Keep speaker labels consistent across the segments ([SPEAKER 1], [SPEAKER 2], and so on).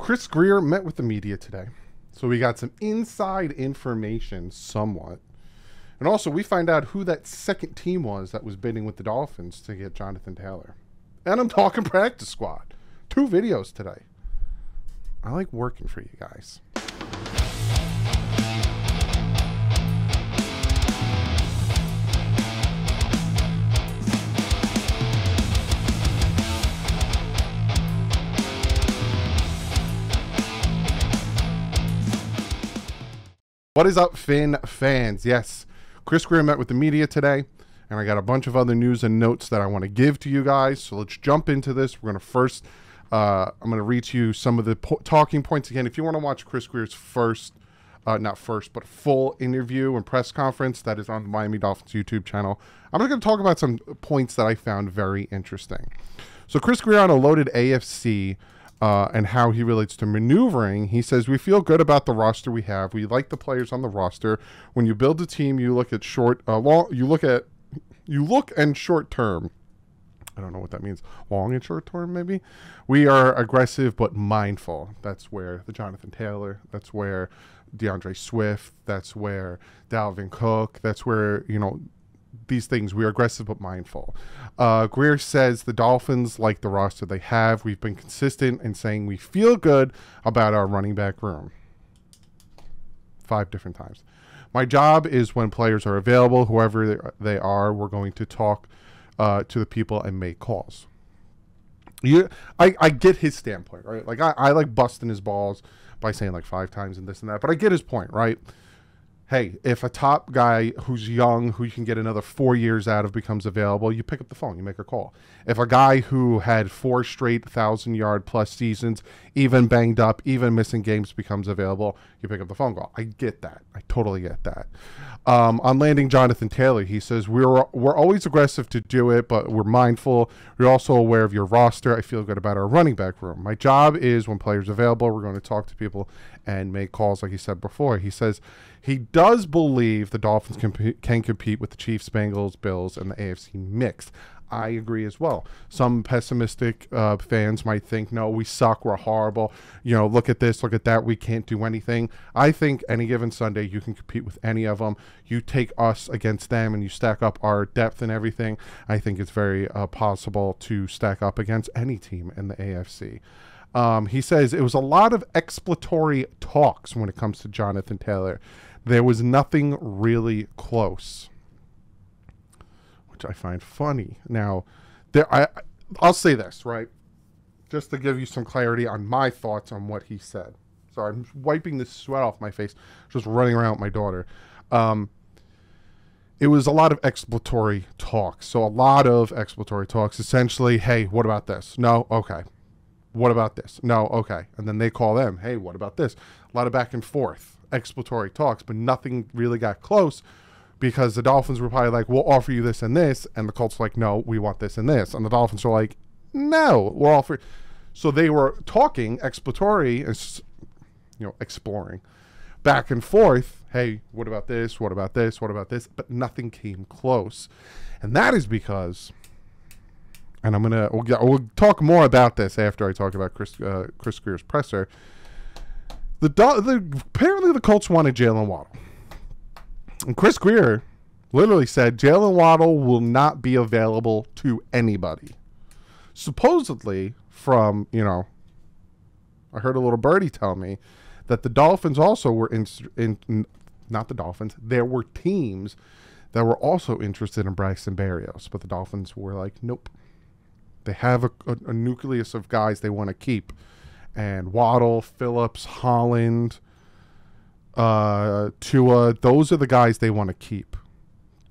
[SPEAKER 1] Chris Grier met with the media today. So we got some inside information somewhat. And also we find out who that second team was that was bidding with the Dolphins to get Jonathan Taylor. And I'm talking practice squad. 2 videos today. I like working for you guys. What is up, Finn fans? Yes, Chris Grier met with the media today, and I got a bunch of other news and notes that I want to give to you guys. So let's jump into this. We're going to first, I'm going to read to you some of the talking points again. If you want to watch Chris Grier's not first, but full interview and press conference that is on the Miami Dolphins YouTube channel, I'm just going to talk about some points that I found very interesting. So Chris Grier on a loaded AFC. And how he relates to maneuvering. He says, we feel good about the roster we have. We like the players on the roster. When you build a team, you look at you look and short term. I don't know what that means. Long and short term, maybe. We are aggressive but mindful. That's where the Jonathan Taylor, that's where DeAndre Swift, that's where Dalvin Cook, that's where, you know, these things. We are aggressive but mindful. Grier says the Dolphins like the roster they have. We've been consistent in saying we feel good about our running back room. 5 different times. My job is when players are available, whoever they are, we're going to talk to the people and make calls. I get his standpoint, right? Like I like busting his balls by saying like 5 times and this and that, but I get his point, right? Hey, if a top guy who's young, who you can get another 4 years out of becomes available, you pick up the phone, you make a call. If a guy who had 4 straight 1,000-yard-plus seasons, even banged up, even missing games becomes available, you pick up the phone call. I get that. I totally get that. On landing Jonathan Taylor, he says, we're always aggressive to do it, but we're mindful. We're also aware of your roster. I feel good about our running back room. My job is when players are available, we're going to talk to people and make calls, like he said before. He says he does believe the Dolphins can compete with the Chiefs, Bengals, Bills, and the AFC mix. I agree as well. Some pessimistic fans might think, no, we suck, we're horrible. You know, look at this, look at that, we can't do anything. I think any given Sunday you can compete with any of them. You take us against them and you stack up our depth and everything. I think it's very possible to stack up against any team in the AFC. He says it was a lot of exploratory talks when it comes to Jonathan Taylor. There was nothing really close, which I find funny. Now, I'll say this, right? Just to give you some clarity on my thoughts on what he said. Sorry, I'm wiping the sweat off my face, just running around with my daughter. It was a lot of exploratory talks. So a lot of exploratory talks. Essentially, hey, what about this? No? Okay. What about this? No? Okay. And then they call them, hey, what about this? A lot of back and forth, exploratory talks, but nothing really got close because the Dolphins were probably like, we'll offer you this and this. And the Colts were like, no, we want this and this. And the Dolphins were like, no, we're offering. So they were talking exploratory, you know, exploring back and forth. Hey, what about this? What about this? What about this? But nothing came close. And that is because, and we'll talk more about this after I talk about Chris Grier's presser. Apparently the Colts wanted Jalen Waddle. And Chris Grier literally said Jalen Waddle will not be available to anybody. Supposedly from, you know, I heard a little birdie tell me that the Dolphins also were not the Dolphins. There were teams that were also interested in Braxton Berrios, but the Dolphins were like, nope. They have a nucleus of guys they want to keep. And Waddle, Phillips, Holland, Tua, those are the guys they want to keep.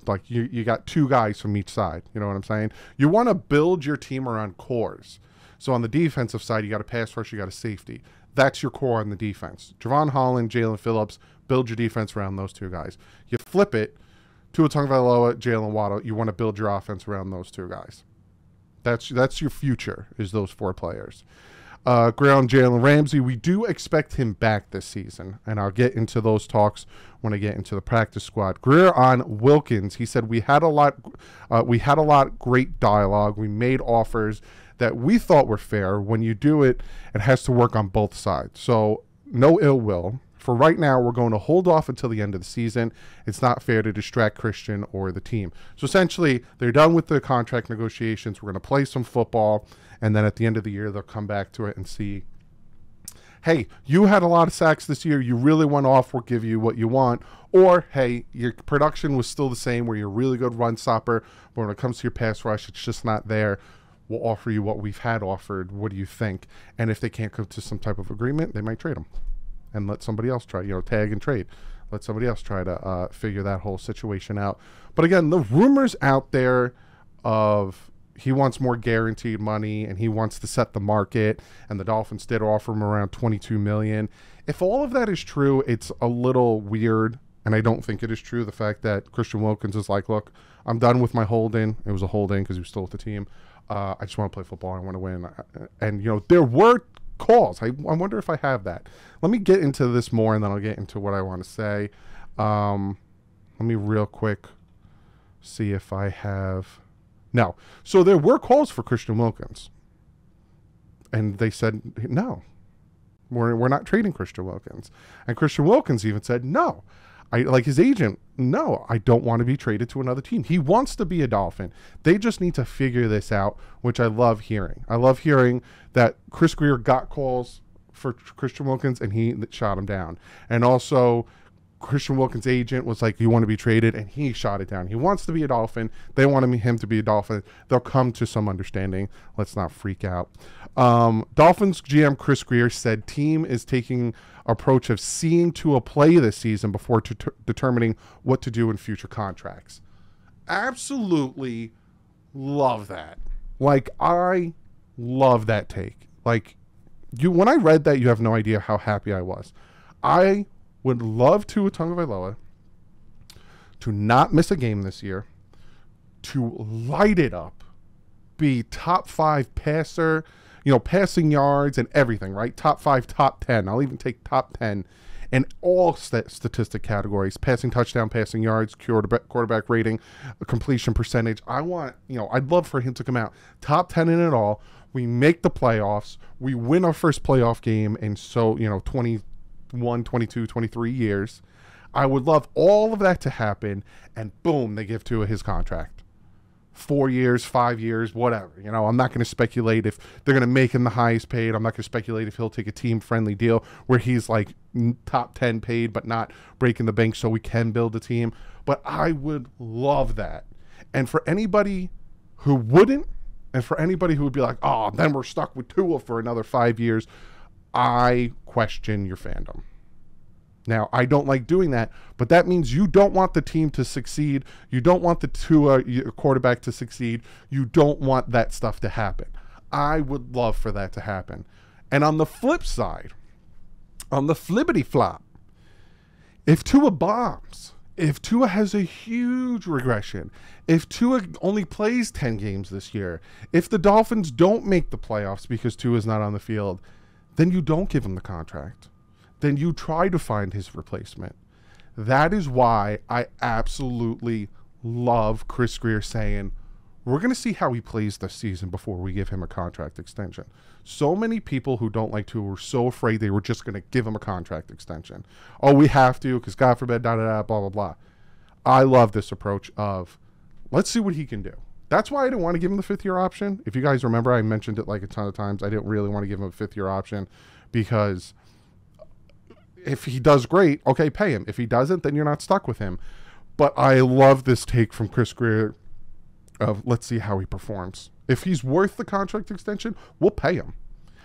[SPEAKER 1] Like you got 2 guys from each side. You know what I'm saying? You want to build your team around cores. So on the defensive side, you got a pass rush, you got a safety. That's your core on the defense. Javon Holland, Jalen Phillips, build your defense around those 2 guys. You flip it, Tua Tagovailoa, Jalen Waddle, you want to build your offense around those 2 guys. That's your future, is those 4 players. Ground Jalen Ramsey, we do expect him back this season, and I'll get into those talks when I get into the practice squad. Grier on Wilkins, he said we had a lot great dialogue. We made offers that we thought were fair. When you do it, it has to work on both sides. So no ill will. For right now, we're going to hold off until the end of the season. It's not fair to distract Christian or the team. So essentially, they're done with the contract negotiations. We're going to play some football, and then at the end of the year, they'll come back to it and see, hey, you had a lot of sacks this year. You really went off. We'll give you what you want. Or, hey, your production was still the same where you're a really good run stopper, but when it comes to your pass rush, it's just not there. We'll offer you what we've had offered. What do you think? And if they can't come to some type of agreement, they might trade them and let somebody else try, tag and trade. Let somebody else try to figure that whole situation out. But again, the rumors out there of he wants more guaranteed money and he wants to set the market, and the Dolphins did offer him around $22 million. If all of that is true, it's a little weird, and I don't think it is true. The fact that Christian Wilkins is like, look, I'm done with my holding. It was a holding because he was still with the team. I just want to play football. I want to win. And, there were calls. I wonder if I have that. Let me get into this more, and then I'll get into what I want to say. Let me real quick see if I have... No. So there were calls for Christian Wilkins. And they said, no, we're not trading Christian Wilkins. And Christian Wilkins even said, no. Like his agent, no, I don't want to be traded to another team. He wants to be a Dolphin. They just need to figure this out, which I love hearing. I love hearing that Chris Grier got calls for Christian Wilkins and he shot him down. And also Christian Wilkins' agent was like, you want to be traded? And he shot it down. He wants to be a Dolphin. They want him to be a Dolphin. They'll come to some understanding. Let's not freak out. Dolphins GM Chris Grier said team is taking approach of seeing to a play this season before determining what to do in future contracts. Absolutely love that. Like, I love that take. Like, when I read that, you have no idea how happy I was. I would love Tua Tagovailoa to not miss a game this year, to light it up, be top 5 passer, passing yards and everything, right? Top 5, top 10. I'll even take top 10 in all statistic categories: passing touchdown, passing yards, quarterback rating, completion percentage. I want, I'd love for him to come out top 10 in it all. We make the playoffs. We win our first playoff game in 21, 22, 23 years. I would love all of that to happen, and boom, they give Tua his contract. 4 years, 5 years, whatever. I'm not going to speculate if they're going to make him the highest paid. I'm not going to speculate if he'll take a team-friendly deal where he's like top 10 paid but not breaking the bank so we can build a team. But I would love that. And for anybody who wouldn't, and for anybody who would be like, oh, then we're stuck with Tua for another 5 years, I question your fandom. Now, I don't like doing that, but that means you don't want the team to succeed. You don't want the Tua quarterback to succeed. You don't want that stuff to happen. I would love for that to happen. And on the flip side, on the flippity flop, if Tua bombs, if Tua has a huge regression, if Tua only plays 10 games this year, if the Dolphins don't make the playoffs because Tua's not on the field, then you don't give him the contract. Then you try to find his replacement. That is why I absolutely love Chris Grier saying, we're going to see how he plays this season before we give him a contract extension. So many people who don't like Tua were so afraid they were just going to give him a contract extension. Oh, we have to because God forbid, blah, blah, blah. I love this approach of, let's see what he can do. That's why I didn't want to give him the 5th-year option. If you guys remember, I mentioned it like a ton of times. I didn't really want to give him a 5th-year option because if he does great, okay, pay him. If he doesn't, then you're not stuck with him. But I love this take from Chris Grier of, let's see how he performs. If he's worth the contract extension, we'll pay him.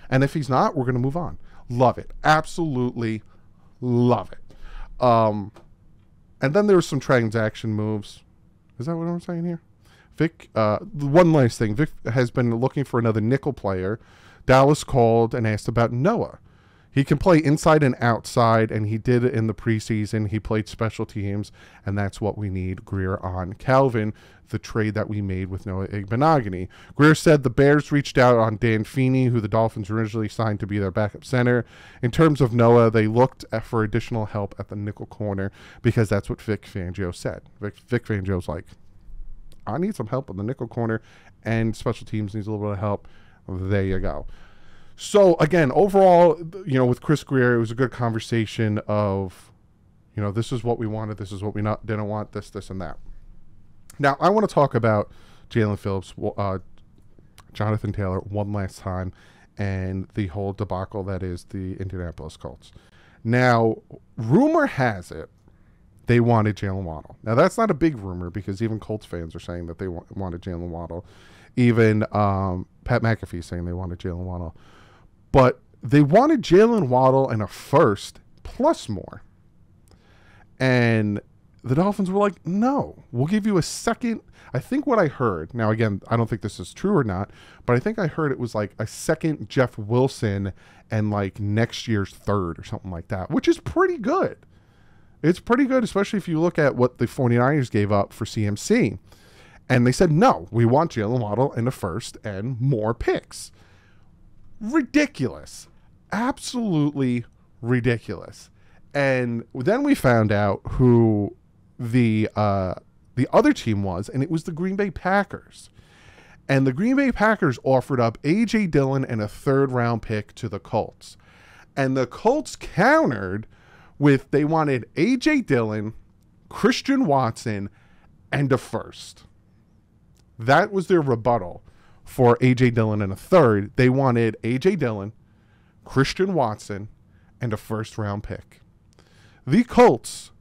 [SPEAKER 1] And if he's not, we're going to move on. Love it. Absolutely love it. And then there were some transaction moves. Is that what I'm saying here? Vic, one last thing. Vic has been looking for another nickel player. Dallas called and asked about Noah. He can play inside and outside, and he did it in the preseason. He played special teams, and that's what we need Grier on. Calvin, the trade that we made with Noah Igbenogany. Grier said the Bears reached out on Dan Feeney, who the Dolphins originally signed to be their backup center. In terms of Noah, they looked for additional help at the nickel corner because that's what Vic Fangio said. Vic Fangio's like, I need some help in the nickel corner, and special teams needs a little bit of help. There you go. So again, overall, with Chris Grier, it was a good conversation of, this is what we wanted, this is what we didn't want, this, and that. Now, I want to talk about Jalen Phillips, Jonathan Taylor one last time, and the whole debacle that is the Indianapolis Colts. Now, rumor has it they wanted Jalen Waddle. Now, that's not a big rumor because even Colts fans are saying that they wanted Jalen Waddle. Even Pat McAfee saying they wanted Jalen Waddle. But they wanted Jalen Waddle and a first plus more. And the Dolphins were like, no, we'll give you a second. I think what I heard, now again, I don't think this is true or not, but I think I heard it was like a second Jeff Wilson and like next year's third or something like that, which is pretty good. It's pretty good, especially if you look at what the 49ers gave up for CMC. And they said, no, we want Jalen Waddle and a first and more picks. Ridiculous. Absolutely ridiculous. And then we found out who the other team was, and it was the Green Bay Packers. And the Green Bay Packers offered up A.J. Dillon and a third-round pick to the Colts. And the Colts countered with they wanted A.J. Dillon, Christian Watson, and a first. That was their rebuttal for A.J. Dillon and a third. They wanted A.J. Dillon, Christian Watson, and a first-round pick. The Colts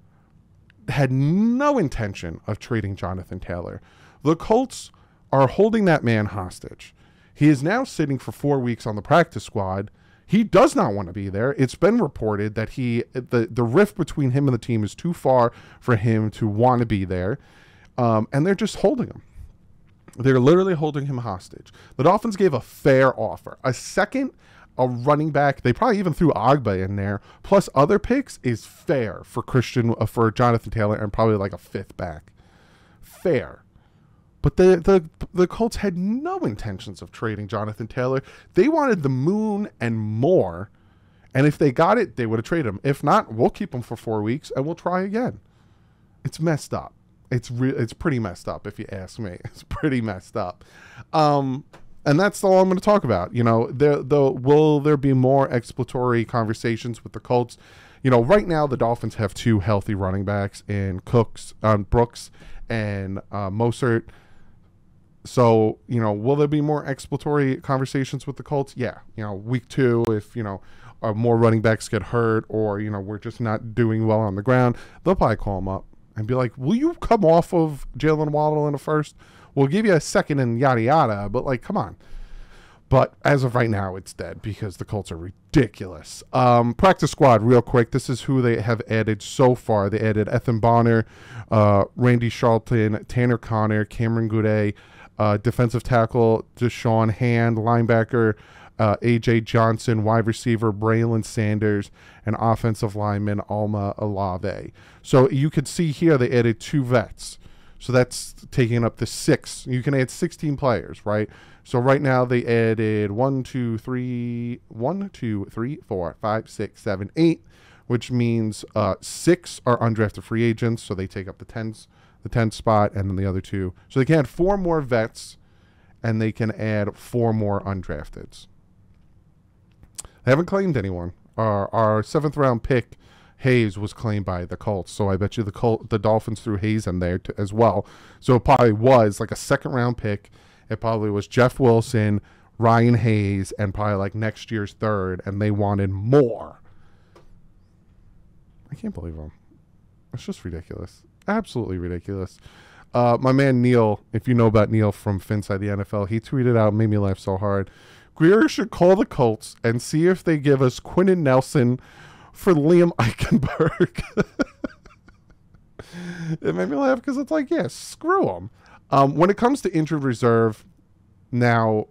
[SPEAKER 1] had no intention of trading Jonathan Taylor. The Colts are holding that man hostage. He is now sitting for 4 weeks on the practice squad. He does not want to be there. It's been reported that the rift between him and the team is too far for him to want to be there. And they're just holding him. They're literally holding him hostage. The Dolphins gave a fair offer. A running back, they probably even threw Agba in there, plus other picks is fair for Jonathan Taylor, and probably like a fifth back. Fair. But the Colts had no intentions of trading Jonathan Taylor. They wanted the moon and more, and if they got it, they would have traded him. If not, we'll keep him for 4 weeks, and we'll try again. It's messed up. It's pretty messed up, if you ask me. It's pretty messed up. And that's all I'm going to talk about. Will there be more exploratory conversations with the Colts? Right now the Dolphins have 2 healthy running backs in Brooks and Mostert. So, will there be more exploratory conversations with the Colts? Yeah. Week 2, if, more running backs get hurt or, we're just not doing well on the ground, they'll probably call them up and be like, will you come off of Jalen Waddle in the first? We'll give you a second and yada yada, but come on. But as of right now, it's dead because the Colts are ridiculous. Practice squad, real quick. This is who they have added so far. They added Ethan Bonner, Randy Charlton, Tanner Connor, Cameron Goudet, defensive tackle Deshaun Hand, linebacker A.J. Johnson, wide receiver Braylon Sanders, and offensive lineman Alma Alave. So you could see here they added 2 vets. So that's taking up to 6. You can add 16 players, right? So right now they added 1, 2, 3, 4, 5, 6, 7, 8, which means 6 are undrafted free agents. So they take up the 10th spot, and then the other 2. So they can add 4 more vets, and they can add 4 more undrafteds. They haven't claimed anyone. Our 7th round pick, Hayes, was claimed by the Colts, so I bet you the Dolphins threw Hayes in there as well. So it probably was like a 2nd round pick. It probably was Jeff Wilson, Ryan Hayes, and probably like next year's 3rd, and they wanted more. I can't believe them. It's just ridiculous. Absolutely ridiculous. My man Neil, if you know about Neil from Finside the NFL, he tweeted out, made me laugh so hard. Grier should call the Colts and see if they give us Quentin Nelson for Liam Eichenberg. It made me laugh because it's like, yeah, screw them. When it comes to injured reserve, now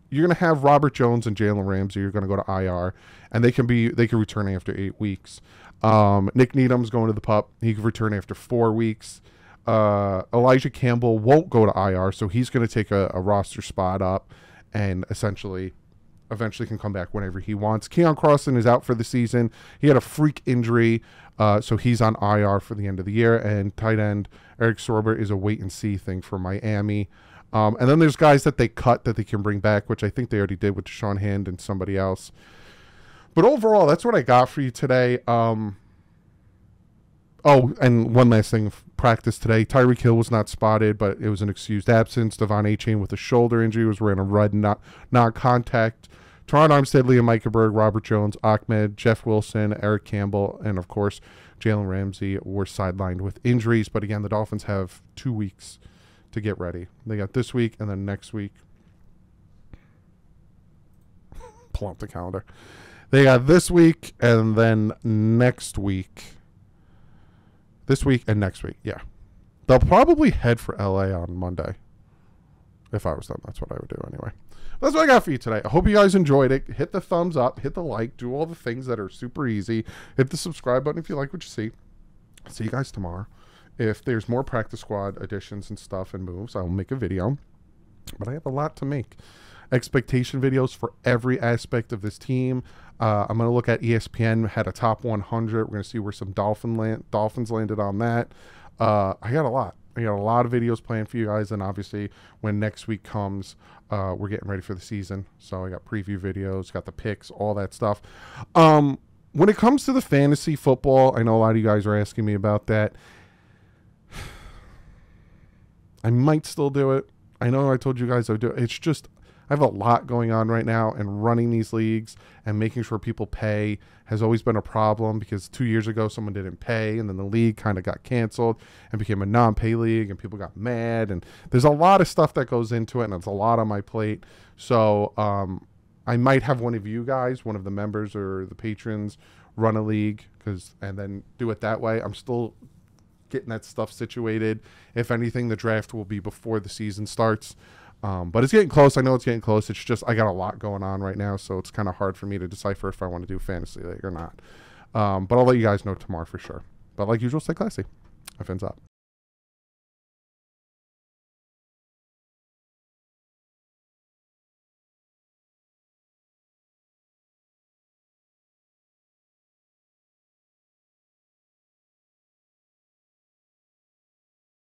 [SPEAKER 1] you're going to have Robert Jones and Jalen Ramsey. You're going to go to IR, and they can return after 8 weeks. Nick Needham's going to the PUP. He can return after 4 weeks. Elijah Campbell won't go to IR, so he's going to take a roster spot up and eventually can come back whenever he wants. Keon Crossan is out for the season. He had a freak injury, so he's on IR for the end of the year. And tight end Eric Sorber is a wait-and-see thing for Miami. And then there's guys that they cut that they can bring back, which I think they already did with Deshaun Hand and somebody else. But overall, that's what I got for you today. Oh, and one last thing. Practice today. Tyreek Hill was not spotted, but it was an excused absence. Devon Achane with a shoulder injury was wearing a red non-contact. Teron Armstead, Liam Eichenberg, Robert Jones, Ahmed, Jeff Wilson, Eric Campbell, and, of course, Jalen Ramsey were sidelined with injuries. But, again, the Dolphins have 2 weeks to get ready. They got this week and then next week. Pull up the calendar. They got this week and then next week. This week and next week, yeah. They'll probably head for LA on Monday. If I was them, that's what I would do anyway. That's what I got for you today. I hope you guys enjoyed it. Hit the thumbs up, hit the like, do all the things that are super easy. Hit the subscribe button if you like what you see. I'll see you guys tomorrow. If there's more practice squad additions and stuff and moves, I'll make a video. But I have a lot to make. Expectation videos for every aspect of this team. I'm going to look at ESPN had a top 100. We're going to see where some Dolphins landed on that. I got a lot. I got a lot of videos planned for you guys, and obviously when next week comes, we're getting ready for the season. So I got preview videos, got the picks, all that stuff. When it comes to the fantasy football, I know a lot of you guys are asking me about that. I might still do it. I know I told you guys I would do it. It's just I have a lot going on right now, and running these leagues and making sure people pay has always been a problem because 2 years ago someone didn't pay, and then the league kind of got canceled and became a non-pay league, and people got mad, and there's a lot of stuff that goes into it, and it's a lot on my plate. So I might have one of you guys, one of the members or the patrons, run a league and then do it that way. I'm still getting that stuff situated. If anything, the draft will be before the season starts. But it's getting close. I know it's getting close. It's just I got a lot going on right now, so it's kind of hard for me to decipher if I want to do fantasy league or not. But I'll let you guys know tomorrow for sure. But like usual, stay classy. My fins up.